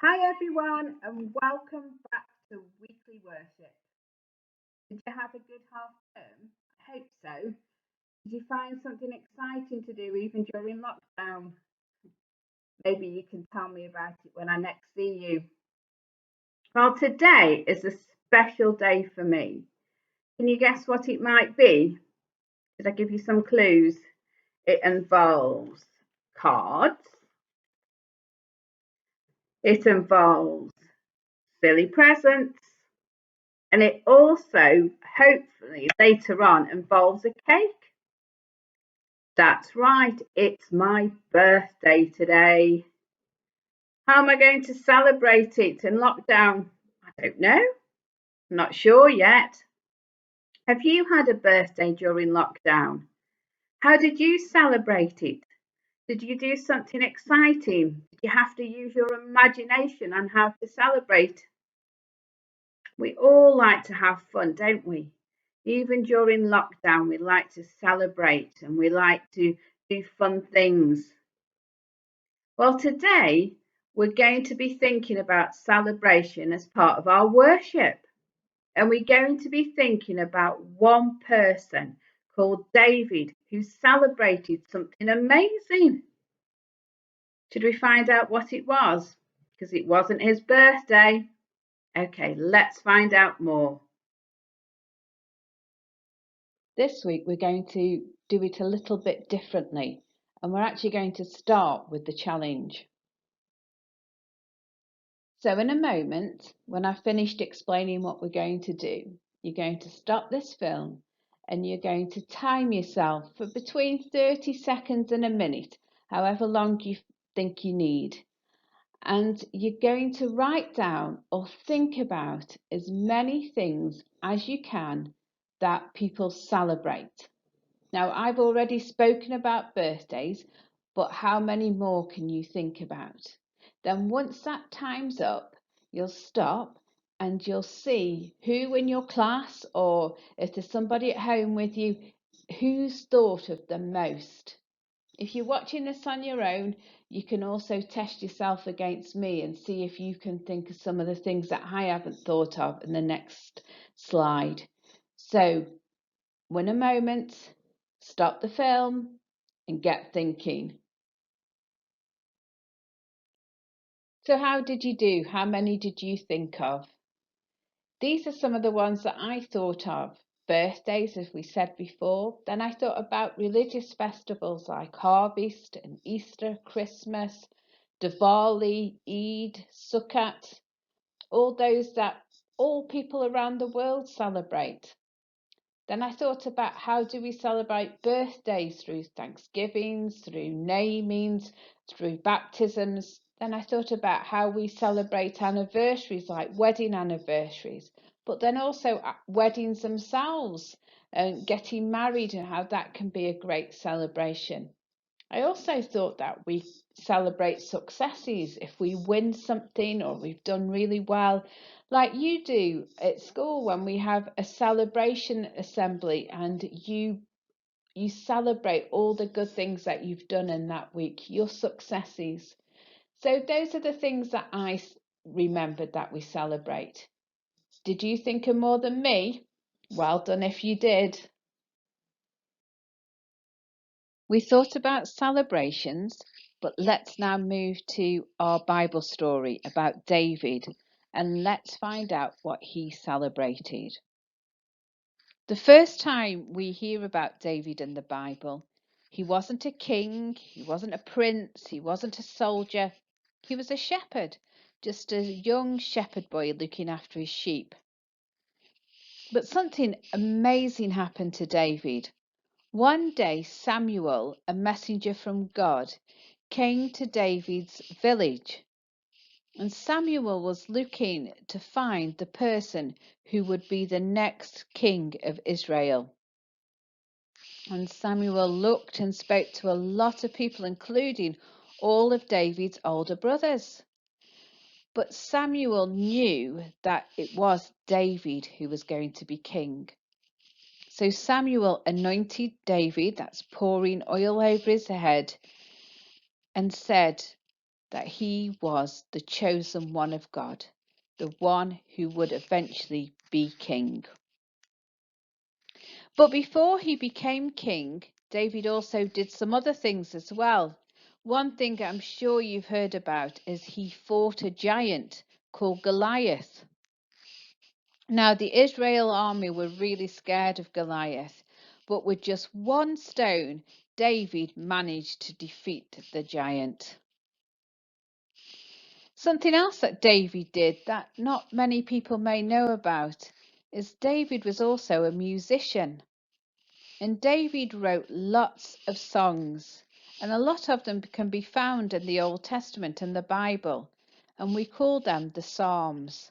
Hi everyone, and welcome back to weekly worship. Did you have a good half term? I hope so. Did you find something exciting to do even during lockdown? Maybe you can tell me about it when I next see you. Well, today is a special day for me. Can you guess what it might be? Did I give you some clues? It involves cards, it involves silly presents, and it also, hopefully, later on involves a cake. That's right, it's my birthday today. How am I going to celebrate it in lockdown? I don't know. I'm not sure yet. Have you had a birthday during lockdown? How did you celebrate it? Did you do something exciting? Did you have to use your imagination on how to celebrate? We all like to have fun, don't we? Even during lockdown, we like to celebrate and we like to do fun things. Well, today we're going to be thinking about celebration as part of our worship. And we're going to be thinking about one person called David who celebrated something amazing. Should we find out what it was? Because it wasn't his birthday. Okay, let's find out more. This week we're going to do it a little bit differently, and we're actually going to start with the challenge. So in a moment, when I've finished explaining what we're going to do, you're going to stop this film and you're going to time yourself for between 30 seconds and a minute, however long you think you need. And you're going to write down or think about as many things as you can that people celebrate. Now, I've already spoken about birthdays, but how many more can you think about? Then once that time's up, you'll stop and you'll see who in your class, or if there's somebody at home with you, who's thought of the most. If you're watching this on your own, you can also test yourself against me and see if you can think of some of the things that I haven't thought of in the next slide. So, in a moment, stop the film and get thinking. So how did you do? How many did you think of? These are some of the ones that I thought of. Birthdays, as we said before. Then I thought about religious festivals like Harvest and Easter, Christmas, Diwali, Eid, Sukkot, all those that all people around the world celebrate. Then I thought about how do we celebrate birthdays through Thanksgivings, through namings, through baptisms. Then I thought about how we celebrate anniversaries like wedding anniversaries, but then also weddings themselves and getting married and how that can be a great celebration. I also thought that we celebrate successes if we win something or we've done really well, like you do at school when we have a celebration assembly and you celebrate all the good things that you've done in that week, your successes. So those are the things that I remembered that we celebrate. Did you think of more than me? Well done if you did. We thought about celebrations, but let's now move to our Bible story about David and let's find out what he celebrated. The first time we hear about David in the Bible, he wasn't a king, he wasn't a prince, he wasn't a soldier, he was a shepherd, just a young shepherd boy looking after his sheep. But something amazing happened to David. One day Samuel, a messenger from God, came to David's village, and Samuel was looking to find the person who would be the next king of Israel. And Samuel looked and spoke to a lot of people, including all of David's older brothers. But Samuel knew that it was David who was going to be king. So Samuel anointed David, that's pouring oil over his head, and said, that he was the chosen one of God, the one who would eventually be king. But before he became king, David also did some other things as well. One thing I'm sure you've heard about is he fought a giant called Goliath. Now, the Israel army were really scared of Goliath, but with just one stone, David managed to defeat the giant. Something else that David did that not many people may know about is David was also a musician. And David wrote lots of songs, and a lot of them can be found in the Old Testament and the Bible, and we call them the Psalms.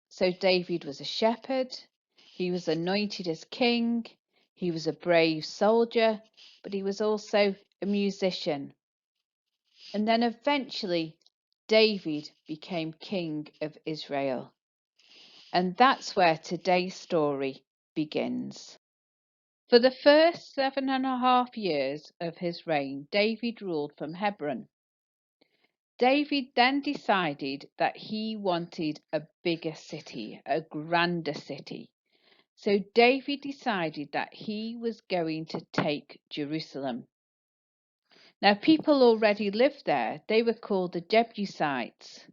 So David was a shepherd, he was anointed as king, he was a brave soldier, but he was also a musician. And then eventually David became king of Israel. And that's where today's story begins. For the first 7.5 years of his reign, David ruled from Hebron. David then decided that he wanted a bigger city, a grander city. So David decided that he was going to take Jerusalem. Now, people already lived there. They were called the Jebusites.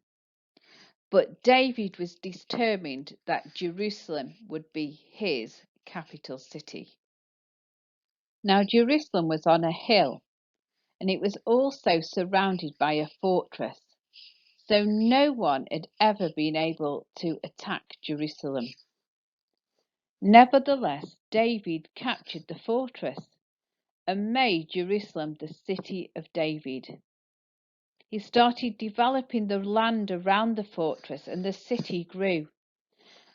But David was determined that Jerusalem would be his capital city. Now, Jerusalem was on a hill, and it was also surrounded by a fortress, so no one had ever been able to attack Jerusalem. Nevertheless, David captured the fortress and made Jerusalem the city of David. He started developing the land around the fortress, and the city grew.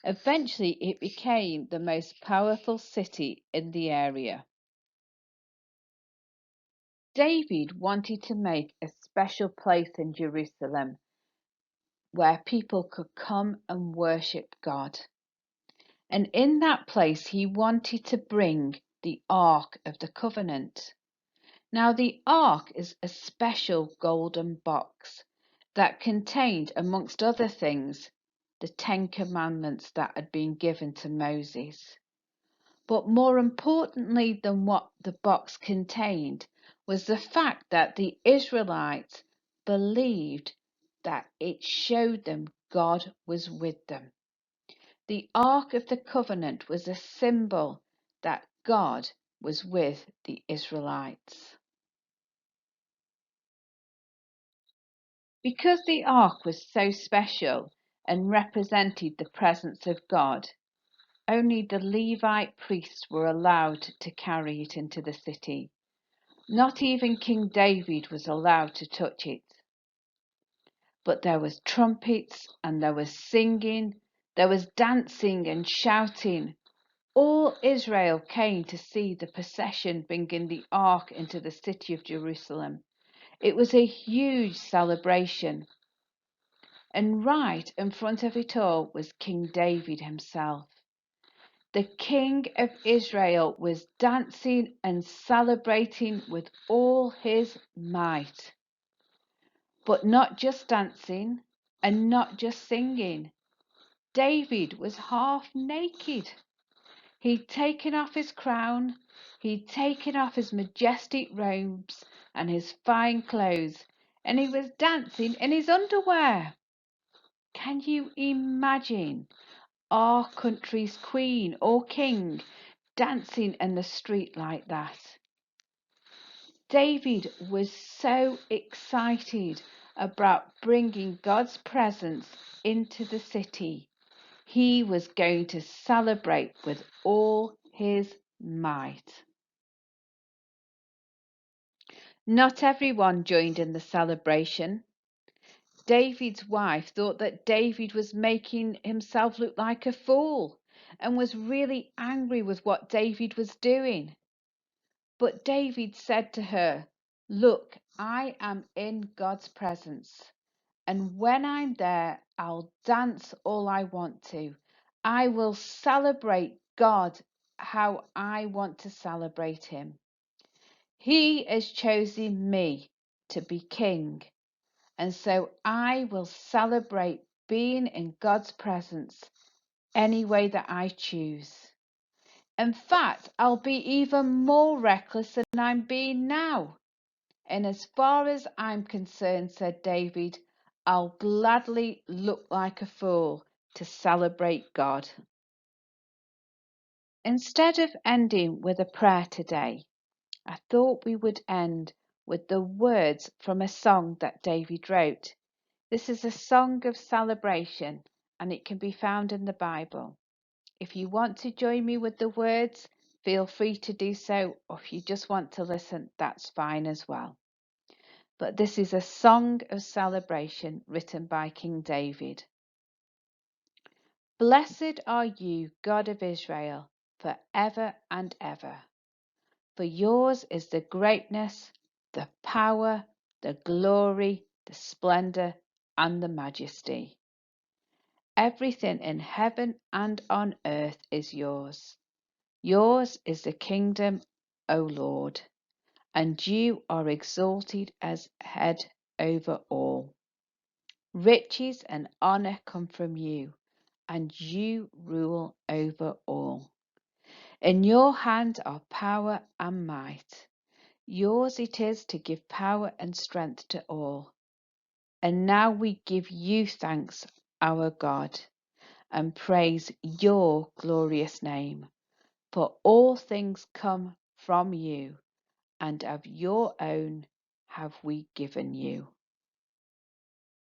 Eventually, it became the most powerful city in the area. David wanted to make a special place in Jerusalem where people could come and worship God. And in that place, he wanted to bring the Ark of the Covenant. Now, the Ark is a special golden box that contained, amongst other things, the 10 Commandments that had been given to Moses. But more importantly than what the box contained was the fact that the Israelites believed that it showed them God was with them. The Ark of the Covenant was a symbol that God was with the Israelites. Because the Ark was so special and represented the presence of God, only the Levite priests were allowed to carry it into the city. Not even King David was allowed to touch it. But there was trumpets and there was singing, there was dancing and shouting. All Israel came to see the procession bringing the ark into the city of Jerusalem. It was a huge celebration. And right in front of it all was King David himself. The King of Israel was dancing and celebrating with all his might. But not just dancing and not just singing. David was half naked. He'd taken off his crown, he'd taken off his majestic robes and his fine clothes, and he was dancing in his underwear. Can you imagine our country's queen or king dancing in the street like that? David was so excited about bringing God's presence into the city. He was going to celebrate with all his might. Not everyone joined in the celebration. David's wife thought that David was making himself look like a fool and was really angry with what David was doing. But David said to her, "Look, I am in God's presence, and when I'm there, I'll dance all I want to. I will celebrate God how I want to celebrate Him. He has chosen me to be king, And so I will celebrate being in God's presence any way that I choose. In fact, I'll be even more reckless than I'm being now. And as far as I'm concerned, said David, I'll gladly look like a fool to celebrate God. Instead of ending with a prayer today, I thought we would end with the words from a song that David wrote. This is a song of celebration and it can be found in the Bible. If you want to join me with the words, feel free to do so, or if you just want to listen, that's fine as well. But this is a song of celebration written by King David. Blessed are you, God of Israel, for ever and ever. For yours is the greatness, the power, the glory, the splendor, and the majesty. Everything in heaven and on earth is yours. Yours is the kingdom, O Lord, and you are exalted as head over all. Riches and honor come from you, and you rule over all. In your hand are power and might. Yours it is to give power and strength to all. And now we give you thanks, our God, and praise your glorious name. For all things come from you, and of your own have we given you.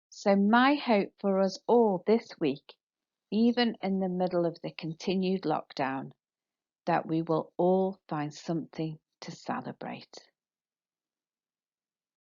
So my hope for us all this week, even in the middle of the continued lockdown, that we will all find something to celebrate.